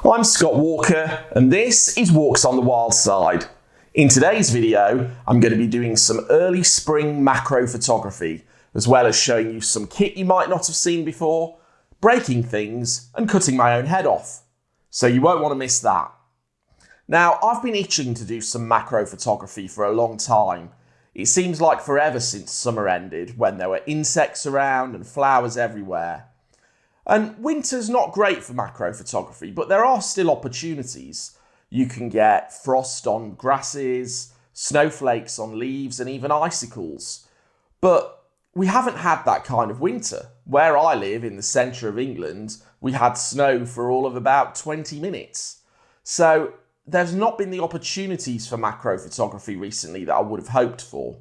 I'm Scott Walker and this is Walks on the Wild Side. In today's video, I'm going to be doing some early spring macro photography, as well as showing you some kit you might not have seen before, breaking things and cutting my own head off. So you won't want to miss that. Now, I've been itching to do some macro photography for a long time. It seems like forever since summer ended, when there were insects around and flowers everywhere. And winter's not great for macro photography, but there are still opportunities. You can get frost on grasses, snowflakes on leaves, and even icicles. But we haven't had that kind of winter. Where I live, in the centre of England, we had snow for all of about 20 minutes. So there's not been the opportunities for macro photography recently that I would have hoped for.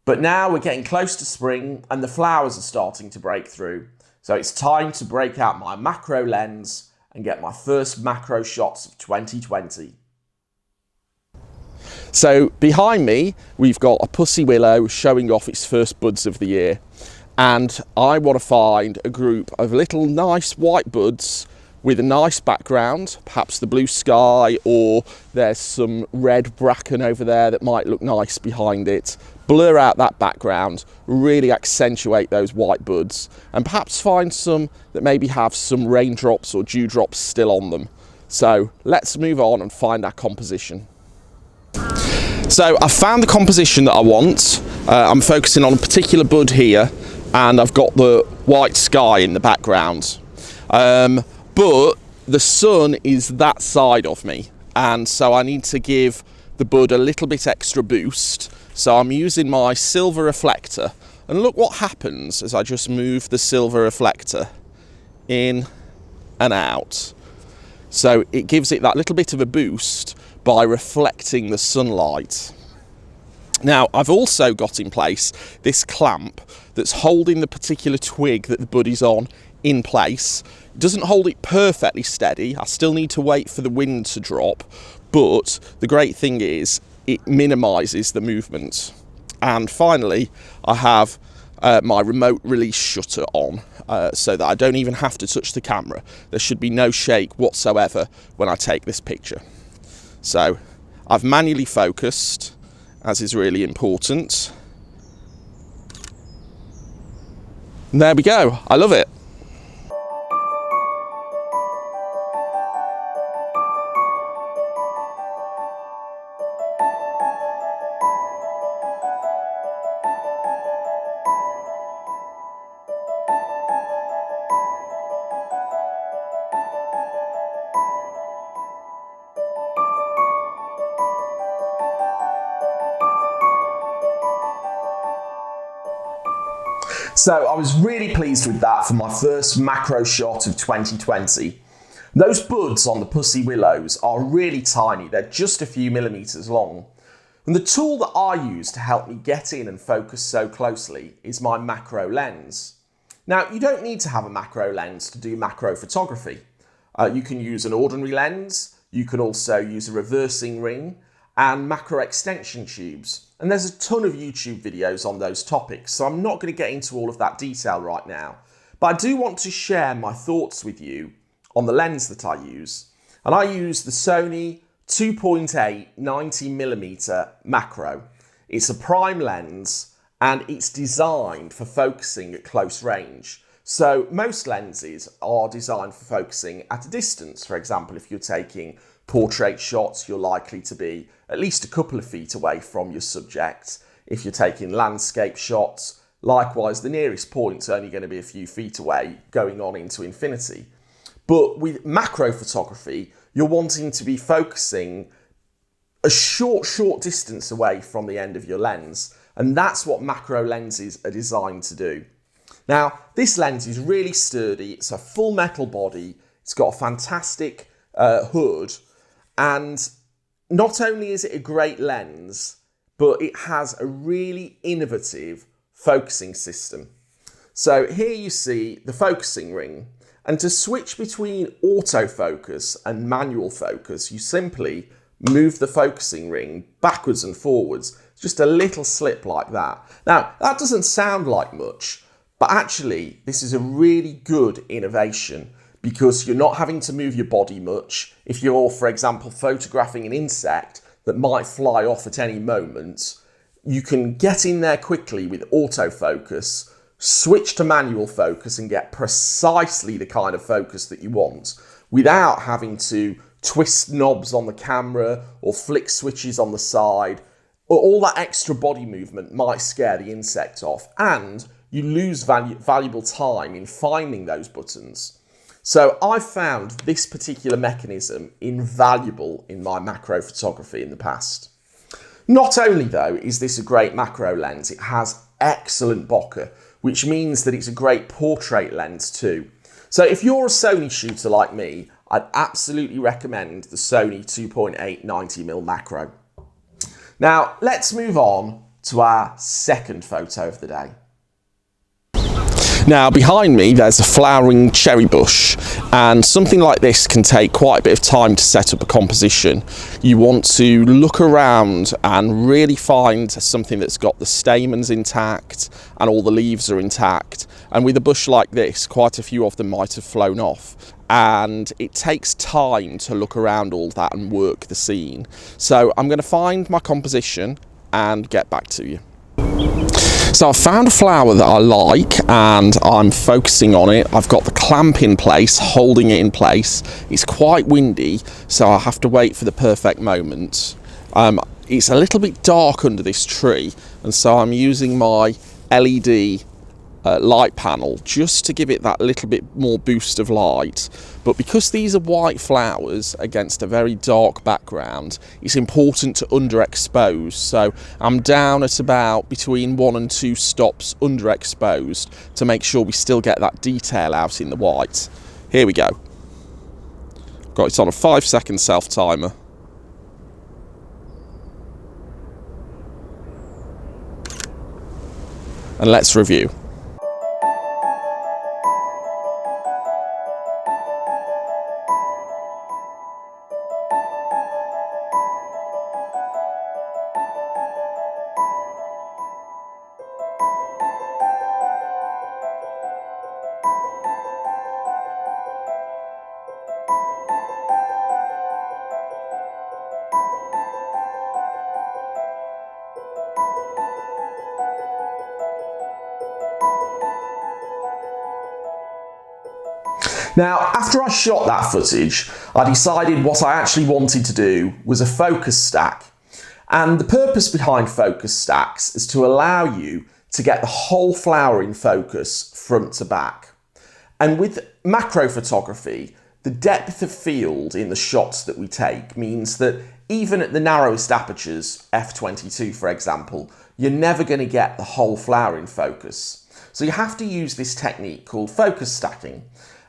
But now we're getting close to spring and the flowers are starting to break through. So it's time to break out my macro lens and get my first macro shots of 2020. So behind me, we've got a pussy willow showing off its first buds of the year. And I want to find a group of little nice white buds with a nice background, perhaps the blue sky, or there's some red bracken over there that might look nice behind it. Blur out that background, really accentuate those white buds, and perhaps find some that maybe have some raindrops or dewdrops still on them. So let's move on and find our composition. So I've found the composition that I want. I'm focusing on a particular bud here, and I've got the white sky in the background. But the sun is that side of me, and so I need to give the bud a little bit extra boost. So I'm using my silver reflector, and look what happens as I just move the silver reflector in and out. So it gives it that little bit of a boost by reflecting the sunlight. Now, I've also got in place this clamp that's holding the particular twig that the bud is on in place. It doesn't hold it perfectly steady. I still need to wait for the wind to drop, but the great thing is it minimises the movement. And finally, I have my remote release shutter on, so that I don't even have to touch the camera. There should be no shake whatsoever when I take this picture. So I've manually focused, as is really important. And there we go. I love it. So I was really pleased with that for my first macro shot of 2020. Those buds on the pussy willows are really tiny, they're just a few millimetres long. And the tool that I use to help me get in and focus so closely is my macro lens. Now, you don't need to have a macro lens to do macro photography. You can use an ordinary lens, you can also use a reversing ring, and macro extension tubes. And there's a ton of YouTube videos on those topics, so I'm not going to get into all of that detail right now. But I do want to share my thoughts with you on the lens that I use. And I use the Sony 2.8 90mm macro. It's a prime lens and it's designed for focusing at close range. So most lenses are designed for focusing at a distance. For example, if you're taking portrait shots, you're likely to be at least a couple of feet away from your subject. If you're taking landscape shots, likewise, the nearest point's only going to be a few feet away, going on into infinity. But with macro photography, you're wanting to be focusing a short distance away from the end of your lens. And that's what macro lenses are designed to do. Now, this lens is really sturdy. It's a full metal body. It's got a fantastic hood. And not only is it a great lens, but it has a really innovative focusing system. So here you see the focusing ring. And to switch between autofocus and manual focus, you simply move the focusing ring backwards and forwards. Just a little slip like that. Now, that doesn't sound like much, but actually, this is a really good innovation because you're not having to move your body much. If you're, for example, photographing an insect that might fly off at any moment, you can get in there quickly with autofocus, switch to manual focus and get precisely the kind of focus that you want without having to twist knobs on the camera or flick switches on the side. All that extra body movement might scare the insect off, and you lose valuable time in finding those buttons. So I've found this particular mechanism invaluable in my macro photography in the past. Not only though is this a great macro lens, it has excellent bokeh, which means that it's a great portrait lens too. So if you're a Sony shooter like me, I'd absolutely recommend the Sony 2.8 90mm macro. Now let's move on to our second photo of the day. Now behind me there's a flowering cherry bush, and something like this can take quite a bit of time to set up a composition. You want to look around and really find something that's got the stamens intact and all the leaves are intact, and with a bush like this quite a few of them might have flown off, and it takes time to look around all that and work the scene. So I'm going to find my composition and get back to you. So I've found a flower that I like and I'm focusing on it. I've got the clamp in place, holding it in place. It's quite windy, so I have to wait for the perfect moment. It's a little bit dark under this tree, and so I'm using my LED light panel just to give it that little bit more boost of light. But because these are white flowers against a very dark background, it's important to underexpose. So I'm down at about between 1 and 2 stops underexposed to make sure we still get that detail out in the white. Here we go. Got it on a 5-second self timer. And let's review. Now, after I shot that footage, I decided what I actually wanted to do was a focus stack. And the purpose behind focus stacks is to allow you to get the whole flower in focus front to back. And with macro photography, the depth of field in the shots that we take means that even at the narrowest apertures, f/22 for example, you're never going to get the whole flower in focus. So you have to use this technique called focus stacking.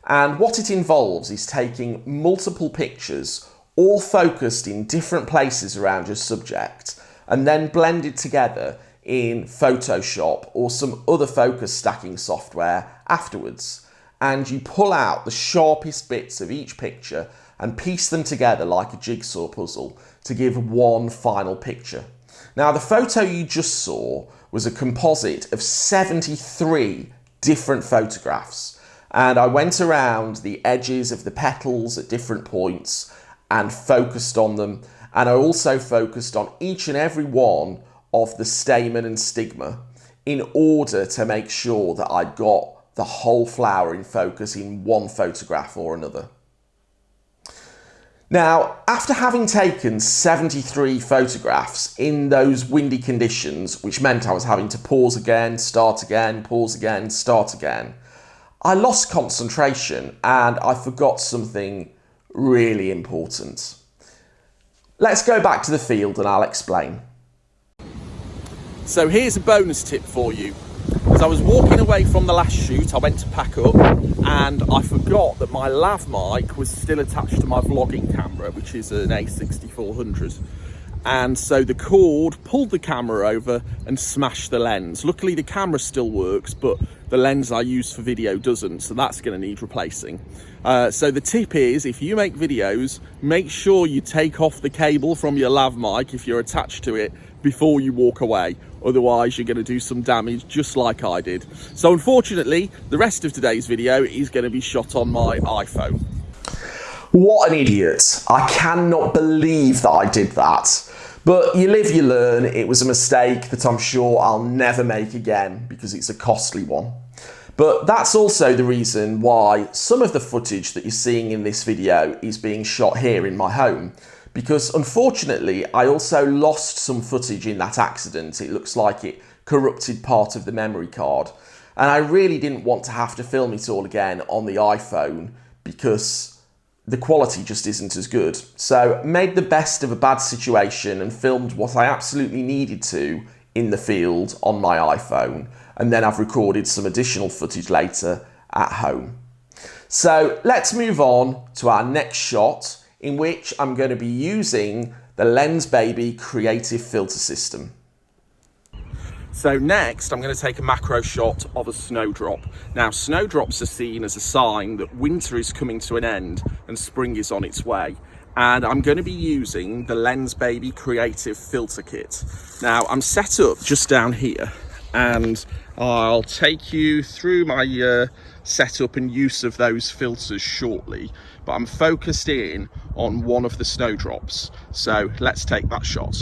And what it involves is taking multiple pictures, all focused in different places around your subject, and then blended together in Photoshop or some other focus stacking software afterwards. And you pull out the sharpest bits of each picture and piece them together like a jigsaw puzzle to give one final picture. Now, the photo you just saw was a composite of 73 different photographs. And I went around the edges of the petals at different points and focused on them. And I also focused on each and every one of the stamen and stigma in order to make sure that I got the whole flower in focus in one photograph or another. Now, after having taken 73 photographs in those windy conditions, which meant I was having to pause again, start again, pause again, start again, I lost concentration and I forgot something really important. Let's go back to the field and I'll explain. So here's a bonus tip for you. As I was walking away from the last shoot, I went to pack up and I forgot that my lav mic was still attached to my vlogging camera, which is an A6400. And so the cord pulled the camera over and smashed the lens. Luckily the camera still works, but the lens I use for video doesn't, so that's going to need replacing. So the tip is, if you make videos, make sure you take off the cable from your lav mic if you're attached to it before you walk away. otherwise you're going to do some damage just like I did. So unfortunately, the rest of today's video is going to be shot on my iPhone. What an idiot. I cannot believe that I did that. But you live, you learn. It was a mistake that I'm sure I'll never make again because it's a costly one. But that's also the reason why some of the footage that you're seeing in this video is being shot here in my home. Because unfortunately, I also lost some footage in that accident. It looks like it corrupted part of the memory card. And I really didn't want to have to film it all again on the iPhone because the quality just isn't as good. So made the best of a bad situation and filmed what I absolutely needed to in the field on my iPhone. And then I've recorded some additional footage later at home. So let's move on to our next shot, in which I'm going to be using the Lensbaby Creative Filter System. So next, I'm going to take a macro shot of a snowdrop. Now, snowdrops are seen as a sign that winter is coming to an end and spring is on its way. And I'm going to be using the Lensbaby Creative Filter Kit. Now, I'm set up just down here, and I'll take you through my setup and use of those filters shortly. But I'm focused in on one of the snowdrops. So let's take that shot.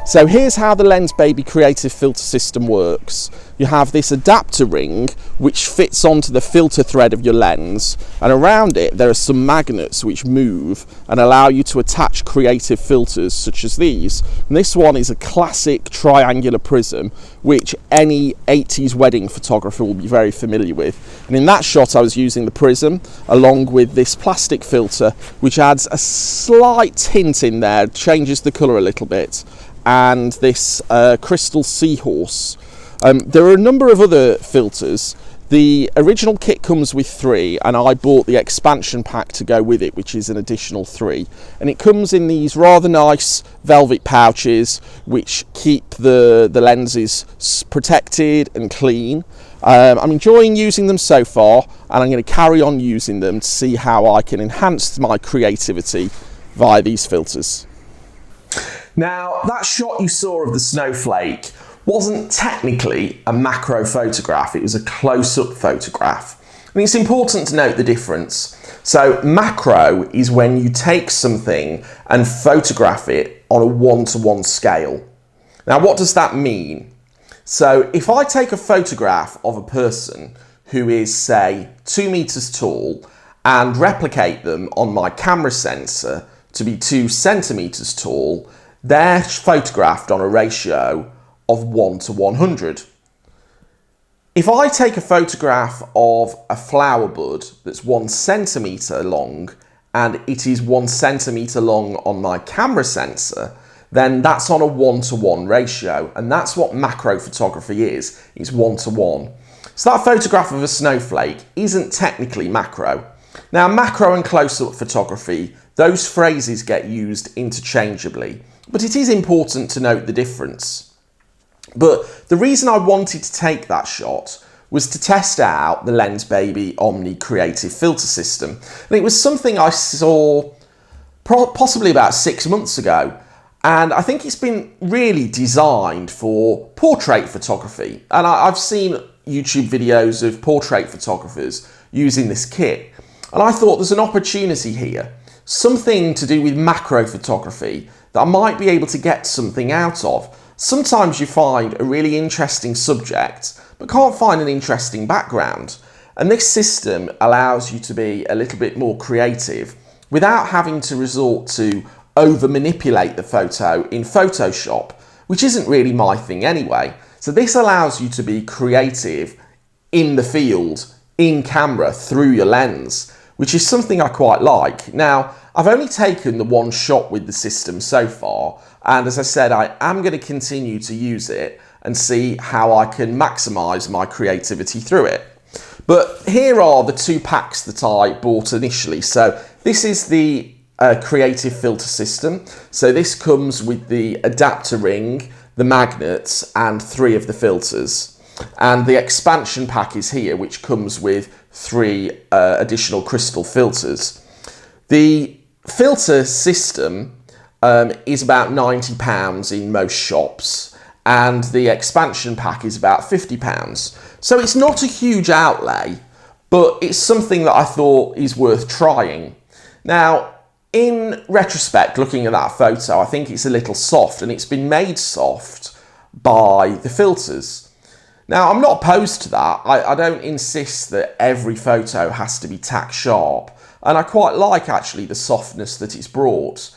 So here's how the Lensbaby Creative Filter System works. You have this adapter ring which fits onto the filter thread of your lens, and around it there are some magnets which move and allow you to attach creative filters such as these. And this one is a classic triangular prism which any 80s wedding photographer will be very familiar with. And in that shot I was using the prism along with this plastic filter which adds a slight tint in there, changes the colour a little bit, and this crystal seahorse. There are a number of other filters. The original kit comes with 3, and I bought the expansion pack to go with it, which is an additional 3. And it comes in these rather nice velvet pouches which keep the lenses protected and clean. I'm enjoying using them so far, and I'm going to carry on using them to see how I can enhance my creativity via these filters. Now, that shot you saw of the snowflake wasn't technically a macro photograph, it was a close-up photograph. And it's important to note the difference. So macro is when you take something and photograph it on a one-to-one scale. Now, what does that mean? So if I take a photograph of a person who is, say, 2 meters tall and replicate them on my camera sensor to be 2 centimeters tall, they're photographed on a ratio of 1 to 100. If I take a photograph of a flower bud that's 1 centimetre long and it is 1 centimetre long on my camera sensor, then that's on a 1 to 1 ratio, and that's what macro photography is. It's 1 to 1. So that photograph of a snowflake isn't technically macro. Now, macro and close-up photography, those phrases get used interchangeably, but it is important to note the difference. But the reason I wanted to take that shot was to test out the Lensbaby Omni Creative Filter System. And it was something I saw possibly about 6 months ago. And I think it's been really designed for portrait photography. And I've seen YouTube videos of portrait photographers using this kit. And I thought there's an opportunity here, something to do with macro photography that I might be able to get something out of. Sometimes you find a really interesting subject, but can't find an interesting background. And this system allows you to be a little bit more creative without having to resort to over-manipulate the photo in Photoshop, which isn't really my thing anyway. So this allows you to be creative in the field, in camera, through your lens, which is something I quite like. Now, I've only taken the one shot with the system so far, and as I said, I am going to continue to use it and see how I can maximise my creativity through it. But here are the 2 packs that I bought initially. So this is the Creative Filter System. So this comes with the adapter ring, the magnets, and 3 of the filters. And the expansion pack is here, which comes with 3 additional crystal filters. The filter system is about £90 in most shops, and the expansion pack is about £50. So it's not a huge outlay, but it's something that I thought is worth trying. Now, in retrospect, looking at that photo, I think it's a little soft, and it's been made soft by the filters. Now, I'm not opposed to that. I don't insist that every photo has to be tack sharp, and I quite like actually the softness that it's brought.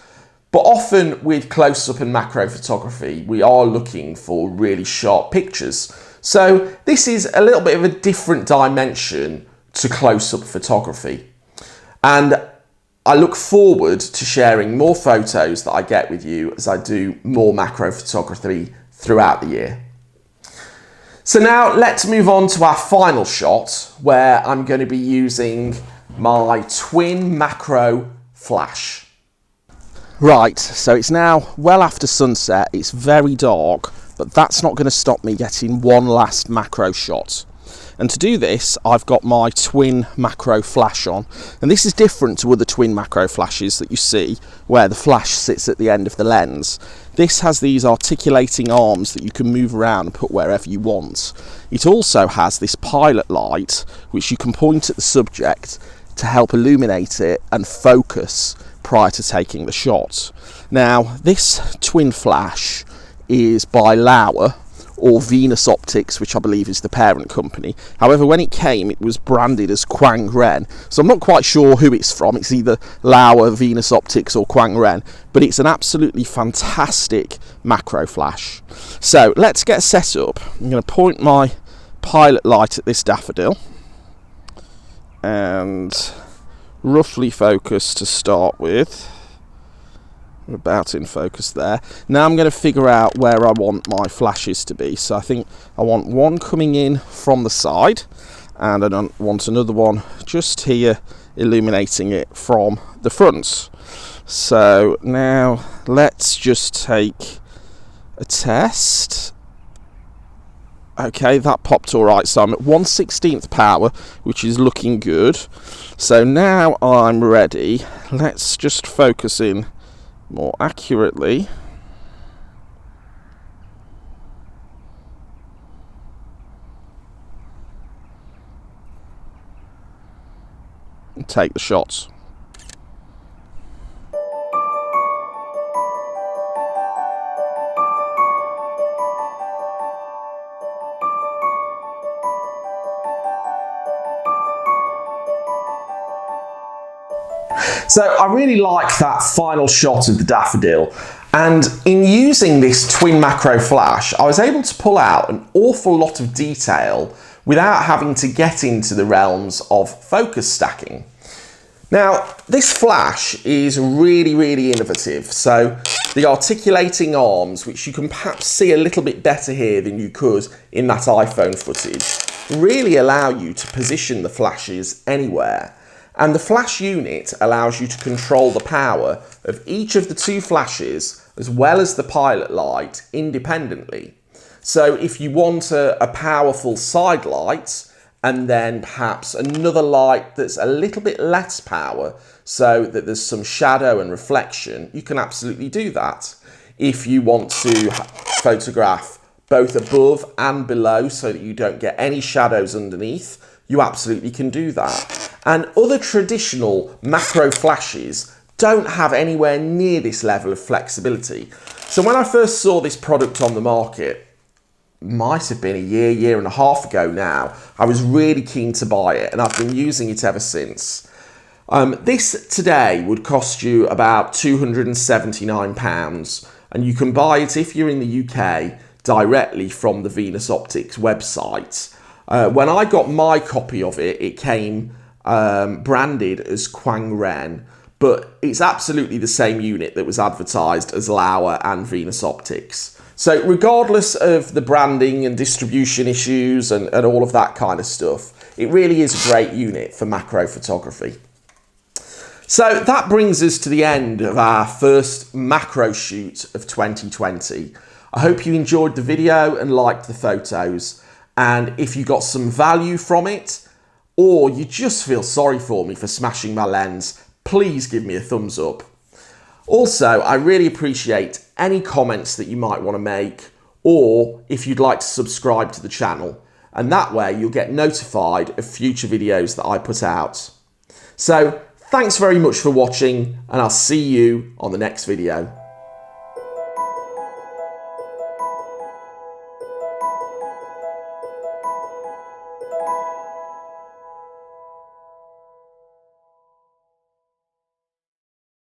But often with close-up and macro photography, we are looking for really sharp pictures. So this is a little bit of a different dimension to close-up photography. And I look forward to sharing more photos that I get with you as I do more macro photography throughout the year. So now let's move on to our final shot, where I'm going to be using my twin macro flash. Right, so it's now well after sunset, it's very dark, but that's not going to stop me getting one last macro shot. And to do this, I've got my twin macro flash on. And this is different to other twin macro flashes that you see, where the flash sits at the end of the lens. This has these articulating arms that you can move around and put wherever you want. It also has this pilot light, which you can point at the subject to help illuminate it and focus prior to taking the shot. Now, this twin flash is by Laowa, or Venus Optics, which I believe is the parent company. However, when it came, it was branded as Kuangren, so I'm not quite sure who it's from. It's either Laowa, Venus Optics, or Kuangren, but it's an absolutely fantastic macro flash. So let's get set up. I'm going to point my pilot light at this daffodil and roughly focus to start with. About in focus there. Now I'm going to figure out where I want my flashes to be. So I think I want one coming in from the side, and I don't want another one just here illuminating it from the front. So now let's just take a test. Okay, that popped all right. So I'm at 1/16th power, which is looking good. So now I'm ready. Let's just focus in more accurately. And take the shots. So I really like that final shot of the daffodil, and in using this twin macro flash, I was able to pull out an awful lot of detail without having to get into the realms of focus stacking. Now, this flash is really, really innovative. So the articulating arms, which you can perhaps see a little bit better here than you could in that iPhone footage, really allow you to position the flashes anywhere. And the flash unit allows you to control the power of each of the 2 flashes as well as the pilot light independently. So if you want a powerful side light and then perhaps another light that's a little bit less power so that there's some shadow and reflection, you can absolutely do that. If you want to photograph both above and below so that you don't get any shadows underneath, you absolutely can do that. And other traditional macro flashes don't have anywhere near this level of flexibility. So when I first saw this product on the market, might have been a year and a half ago now, I was really keen to buy it, and I've been using it ever since. This today would cost you about £279, and you can buy it if you're in the UK directly from the Venus Optics website. When I got my copy of it, it came branded as Kuangren, but it's absolutely the same unit that was advertised as Laowa and Venus Optics. So regardless of the branding and distribution issues and all of that kind of stuff, it really is a great unit for macro photography. So that brings us to the end of our first macro shoot of 2020. I hope you enjoyed the video and liked the photos. And if you got some value from it, or you just feel sorry for me for smashing my lens, please give me a thumbs up. Also, I really appreciate any comments that you might want to make, or if you'd like to subscribe to the channel. And that way you'll get notified of future videos that I put out. So, thanks very much for watching, and I'll see you on the next video.